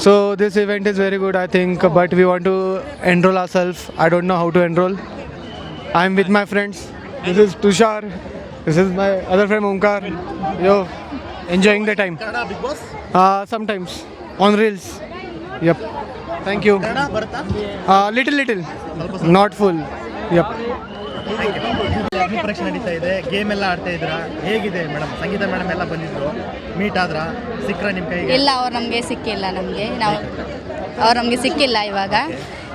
So this event is very good, I think, but we want to enroll ourselves. I don't know how to enroll. I'm with my friends. This is Tushar. This is my other friend Omkar. Yo, enjoying the time. Kannada Bigg Boss Sometimes on reels. Yep. Thank you. Kannada ಬರುತ್ತಾ? Little. Not full. Yep. ಅಗ್ನಿ ಪರೀಕ್ಷೆ ನಡೀತಾ ಇದೆ, game ಎಲ್ಲ ಆಡ್ತಾ ಇದ್ದೀರಾ, ಹೇಗಿದೆ madam? ಸಂಗೀತ madam ಎಲ್ಲ ಬಂದಿದ್ರು, ಮೀಟ್ ಆದ್ರ, ಸಿಕ್ರ ನಿಮ್ಮ ಕೈಗೆ? ಇಲ್ಲ, ಅವ್ರು ನಮಗೆ ಸಿಕ್ಕಿಲ್ಲ. ಅವ್ರು ನಮಗೆ ಸಿಕ್ಕಿಲ್ಲ.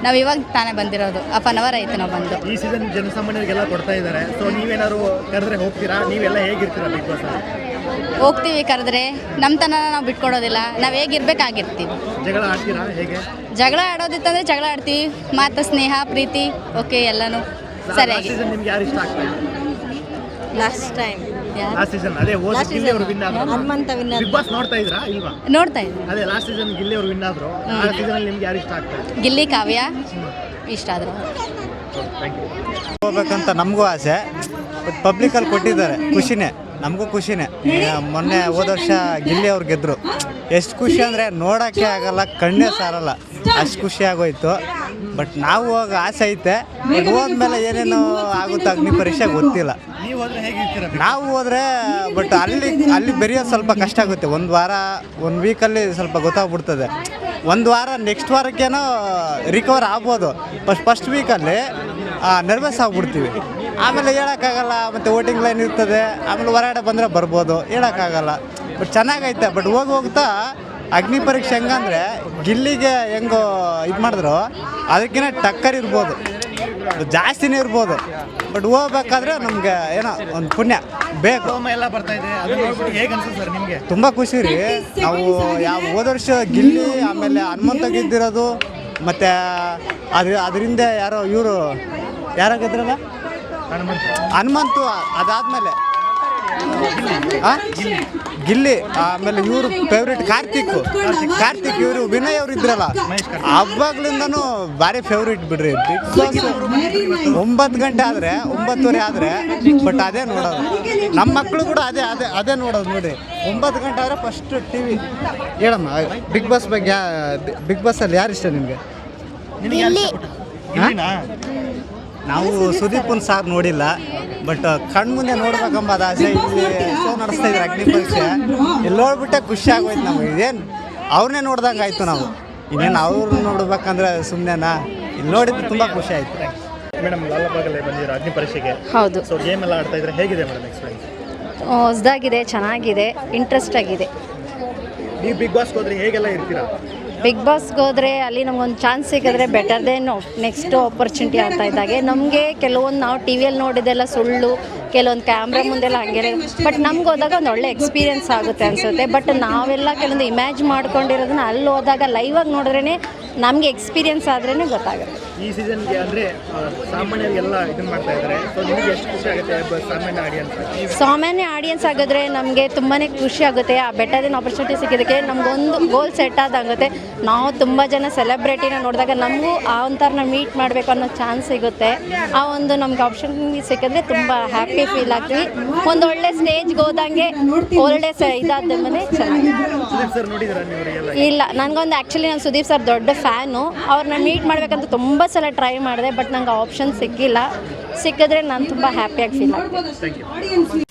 ನಾವು ಇವಾಗ ತಾನೇ ಬಂದಿರೋದು. 1 hour ಆಯಿತು ನಾವು ಬಂದು. ಈ ಸೀಸನ್ ಜನಸಾಮಾನ್ಯರಿಗೆಲ್ಲ ಕೊಡ್ತಾ ಇದ್ದಾರೆ. ಸೊ ನೀವೇನಾದ್ರು ಕರೆದ್ರೆ ಹೋಗ್ತೀರಾ? ನೀವೆಲ್ಲ ಹೇಗಿರ್ತೀರಾ ಬಿಗ್ ಬಾಸ್ ಅಲ್ಲಿ? ಹೋಗ್ತೀವಿ ಕರೆದ್ರೆ. ನಮ್ಮ ತನ ನಾವು ಬಿಟ್ಕೊಡೋದಿಲ್ಲ. ನಾವು ಹೇಗಿರ್ಬೇಕಾಗಿರ್ತೀವಿ. ಜಗಳ ಆಡ್ತೀರಾ? ಹೇಗೆ ಜಗಳ ಆಡೋದಿತ್ತಂದ್ರೆ ಜಗಳ ಆಡ್ತೀವಿ. ಮಾತು, ಸ್ನೇಹ, ಪ್ರೀತಿ, ಓಕೆ, ಎಲ್ಲನೂ ಸರಿಯಾಗಿ. ಸೀಸನ್ ನಿಮ್ಗೆ ಯಾರು ಇಷ್ಟ ಆಗ್ತಾ ಇದೆ? ಲಾಸ್ಟ್ ಟೈಮ್ ಲಾಸ್ಟ್ ಸೀಸನ್ ಅದೇ ಹೋದ ಗಿಲ್ಲಿ ಅವರು ವಿನ್ ಆದ್ರು. ಹನುಮಂತ ವಿನ್ನರ್. ಬಿಗ್ ಬಾಸ್ ನೋಡ್ತಾ ಇದ್ರಾ ಇಲ್ವಾ? ನೋಡ್ತಾ ಇದ್ವಿ. ಅದೇ ಲಾಸ್ಟ್ ಸೀಸನ್ ಗಿಲ್ಲಿ ಅವರು ವಿನ್ ಆದ್ರು. ಆ ಸೀಸನ್ ಅಲ್ಲಿ ನಿಮ್ಗೆ ಯಾರು ಇಷ್ಟ ಆಗ್ತಾ ಇದೆ? ಗಿಲ್ಲಿ, ಕಾವ್ಯ ಇಷ್ಟ ಆದರು. Thank you. ಹೋಗ್ಬೇಕಂತ ನಮಗೂ ಆಸೆ, ಬಟ್ ಪಬ್ಲಿಕಲ್ಲಿ ಕೊಟ್ಟಿದ್ದಾರೆ, ಖುಷಿನೇ, ನಮಗೂ ಖುಷಿನೇ. ಮೊನ್ನೆ ಹೋದ ವರ್ಷ ಗಿಲ್ಲಿ ಅವ್ರು ಗೆದ್ದರು. ಎಷ್ಟು ಖುಷಿ ಅಂದರೆ ನೋಡೋಕ್ಕೆ ಆಗಲ್ಲ, ಕಣ್ಣೇ ಸಾರಲ್ಲ, ಅಷ್ಟು ಖುಷಿ ಆಗೋಯ್ತು. ಬಟ್ ನಾವು ಹೋಗಿ ಆಸೆ ಐತೆ, ಬಟ್ ಹೋದ್ಮೇಲೆ ಏನೇನು ಆಗುತ್ತೆ ಅಗ್ನಿ ಪರೀಕ್ಷೆ ಗೊತ್ತಿಲ್ಲ. ನೀವು ಹೋದ್ರೆ ಹೇಗಿರ್ತೀರಾ? ನಾವು ಹೋದರೆ ಬಟ್ ಅಲ್ಲಿ ಬೆರೆಯೋದು ಸ್ವಲ್ಪ ಕಷ್ಟ ಆಗುತ್ತೆ. ಒಂದು ವೀಕಲ್ಲಿ ಸ್ವಲ್ಪ ಗೊತ್ತಾಗ್ಬಿಡ್ತದೆ. ಒಂದು ವಾರ ನೆಕ್ಸ್ಟ್ ವಾರಕ್ಕೇನೋ ರಿಕವರ್ ಆಗ್ಬೋದು. ಫಸ್ಟ್ ವೀಕಲ್ಲಿ ನರ್ವಸ್ ಆಗ್ಬಿಡ್ತೀವಿ. ಆಮೇಲೆ ಹೇಳೋಕ್ಕಾಗಲ್ಲ, ಮತ್ತು ವೋಟಿಂಗ್ ಲೈನ್ ಇರ್ತದೆ, ಆಮೇಲೆ ಹೊರಗಡೆ ಬಂದರೆ ಬರ್ಬೋದು, ಹೇಳೋಕ್ಕಾಗಲ್ಲ. ಬಟ್ ಚೆನ್ನಾಗೈತೆ. ಬಟ್ ಹೋಗ್ತಾ ಅಗ್ನಿ ಪರೀಕ್ಷೆ ಹೆಂಗಂದರೆ ಗಿಲ್ಲಿಗೆ ಹೆಂಗೋ ಇದು ಮಾಡಿದ್ರು ಅದಕ್ಕಿಂತ ಟಕ್ಕರ್ ಇರ್ಬೋದು, ಜಾಸ್ತಿನೇ ಇರ್ಬೋದು. ಬಟ್ ಹೋಗ್ಬೇಕಾದ್ರೆ ನಮಗೆ ಏನೋ ಒಂದು ಪುಣ್ಯ ಬೇಕು. ಹೋಮ ಎಲ್ಲ ಬರ್ತಾ ಇದೆ, ಅದನ್ನ ನೋಡ್ಬಿಟ್ಟು ಹೇಗೆ ಅನ್ಸುತ್ತೆ ಸರ್ ನಿಮಗೆ? ತುಂಬ ಖುಷಿ ರೀ. ನಾವು ಹೋದ ವರ್ಷ ಗಿಲ್ಲಿ, ಆಮೇಲೆ ಹನುಮಂತ ಗೆದ್ದಿರೋದು, ಮತ್ತು ಅದರಿಂದ ಯಾರೋ ಗೆದ್ರಲ್ಲ ಹನುಮಂತು. ಅದಾದಮೇಲೆ ಗಿಲ್ಲಿ, ಆಮೇಲೆ ಇವರು ಫೇವ್ರೇಟ್ ಕಾರ್ತಿಕ್, ಇವರು ವಿನಯ್ ಅವರು ಇದ್ರಲ್ಲ, ಅವಾಗ್ಲಿಂದನೂ ಭಾರಿ ಫೇವ್ರೇಟ್ ಬಿಡ್ರಿ. ಬಿಗ್ ಬಾಸ್ 9 ಗಂಟೆ ಆದರೆ 9:30 ಆದರೆ ಬಟ್ ಅದೇ ನೋಡೋದು. ನಮ್ಮ ಮಕ್ಕಳು ಕೂಡ ಅದೇ ನೋಡೋದು ನೋಡಿ. 9 ಗಂಟೆ ಆದರೆ ಫಸ್ಟ್ TV. ಹೇಳಮ್ಮ, ಬಿಗ್ ಬಾಸ್ ಬಗ್ಗೆ, ಬಿಗ್ ಬಾಸಲ್ಲಿ ಯಾರು ಇಷ್ಟ ನಿಮಗೆ? ನಾವು ಸುದೀಪನ್ ಸಾರ್ ನೋಡಿಲ್ಲ, ಬಟ್ ಕಣ್ಮುಂದೆ ನೋಡ್ಬೇಕಂಬ ಅದು ಆಸೆ. ಇಲ್ಲಿ ಶೋ ನಡೆಸ್ತಾ ಇದ್ರು ಅಗ್ನಿ ಪರೀಕ್ಷೆ, ಇಲ್ಲಿ ನೋಡ್ಬಿಟ್ಟೆ ಖುಷಿ ಆಗೋಯ್ತು ನಮಗೆ. ಇದೇನು ಅವ್ರನ್ನೇ ನೋಡ್ದಂಗೆ ಆಯಿತು. ನಾವು ಇನ್ನೇನು ಅವ್ರನ್ನ ನೋಡ್ಬೇಕಂದ್ರೆ ಸುಮ್ಮನೆನಾ? ಇಲ್ಲಿ ನೋಡಿದ್ರೆ ತುಂಬ ಖುಷಿ ಆಯಿತು. ಮೇಡಮ್, ಲಾಲ್ಬಾಗಲ್ಲೇ ಬಂದಿರೋ ಅಗ್ನಿ ಪರೀಕ್ಷೆಗೆ. ಹೌದು. ಸೊ ಗೇಮ್ ಎಲ್ಲ ಆಡ್ತಾ ಇದ್ರೆ ಹೇಗಿದೆ ಮೇಡಮ್ ಎಕ್ಸ್ಪೀರಿಯನ್ಸ್? ಹೊಸದಾಗಿದೆ, ಚೆನ್ನಾಗಿದೆ, ಇಂಟ್ರೆಸ್ಟ್ ಆಗಿದೆ. ನೀವು ಬಿಗ್ ಬಾಸ್ಗೆ ಹೋದ್ರೆ ಹೇಗೆಲ್ಲ ಇರ್ತೀರಾ? ಬಿಗ್ ಬಾಸ್ಗೆ ಹೋದರೆ ಅಲ್ಲಿ ನಮಗೊಂದು ಚಾನ್ಸ್ ಸಿಕ್ಕಿದ್ರೆ ಬೆಟರ್ ದೆನ್ ನೆಕ್ಸ್ಟ್ ಆಪರ್ಚುನಿಟಿ ಆಗ್ತಾ ಇದ್ದಾಗೆ. ನಮಗೆ ಕೆಲವೊಂದು ನಾವು ಟಿ ವಿಯಲ್ಲಿ ನೋಡಿದೆಲ್ಲ ಸುಳ್ಳು, ಕೆಲವೊಂದು ಕ್ಯಾಮ್ರಾ ಮುಂದೆಲ್ಲ ಹಂಗೆ. ಬಟ್ ನಮ್ಗೆ ಹೋದಾಗ ಒಂದು ಒಳ್ಳೆ ಎಕ್ಸ್ಪೀರಿಯೆನ್ಸ್ ಆಗುತ್ತೆ ಅನಿಸುತ್ತೆ. ಬಟ್ ನಾವೆಲ್ಲ ಕೆಲವೊಂದು ಇಮ್ಯಾಜ್ ಮಾಡ್ಕೊಂಡಿರೋದನ್ನ ಅಲ್ಲಿ ಹೋದಾಗ ಲೈವಾಗಿ ನೋಡಿದ್ರೇ ನಮಗೆ ಎಕ್ಸ್ಪೀರಿಯೆನ್ಸ್ ಆದ್ರೇ ಗೊತ್ತಾಗುತ್ತೆ. ಈ ಸೀಸನ್ಗೆ ಅಂದರೆ ಸಾಮಾನ್ಯರಿಗೆಲ್ಲ ಇದನ್ನು ಮಾಡ್ತಾ ಇದ್ದಾರೆ. ಸೊ ನಿಮಗೆ ಎಷ್ಟು ಖುಷಿ ಆಗುತ್ತೆ ಸಾಮಾನ್ಯ ಆಡಿಯನ್ಸ್ ಆಗಿದ್ರೆ? ನಮಗೆ ತುಂಬಾ ಖುಷಿ ಆಗುತ್ತೆ. ಆ ಬೆಟರ್ ಆಪರ್ಚುನಿಟಿ ಸಿಕ್ಕಿದ್ದಕ್ಕೆ ನಮಗೊಂದು ಗೋಲ್ ಸೆಟ್ ಆದಂಗುತ್ತೆ. ನಾವು ತುಂಬ ಜನ ಸೆಲೆಬ್ರಿಟಿನ ನೋಡಿದಾಗ ನಮಗೂ ಆ ಒಂಥರನ ಮೀಟ್ ಮಾಡಬೇಕು ಅನ್ನೋ ಚಾನ್ಸ್ ಸಿಗುತ್ತೆ. ಆ ಒಂದು ನಮ್ಗೆ ಆಪ್ಷನ್ ಸಿಕ್ಕಿದ್ರೆ ತುಂಬ ಹ್ಯಾಪಿ ಫೀಲ್ ಆಗ್ತೀವಿ. ಒಂದು ಒಳ್ಳೆ ಸ್ಟೇಜ್ಗೆ ಹೋದಂಗೆ ಒಳ್ಳೆ ಇದಾದ ಮೇಲೆ ಚೆನ್ನಾಗಿ. ಇಲ್ಲ, ನನಗೊಂದು ಆ್ಯಕ್ಚುಲಿ ನಾನು ಸುದೀಪ್ ಸರ್ ದೊಡ್ಡ ಫ್ಯಾನು. ಅವ್ರನ್ನ ಮೀಟ್ ಮಾಡಬೇಕಂತ ತುಂಬ ಸಲ ಟ್ರೈ ಮಾಡಿದೆ, ಬಟ್ ನಂಗೆ ಆಪ್ಷನ್ ಸಿಕ್ಕಿಲ್ಲ. ಸಿಕ್ಕಿದ್ರೆ ನಾನು ತುಂಬ ಹ್ಯಾಪಿಯಾಗಿ ಫೀಲ್ ಆಗ್ತೀನಿ.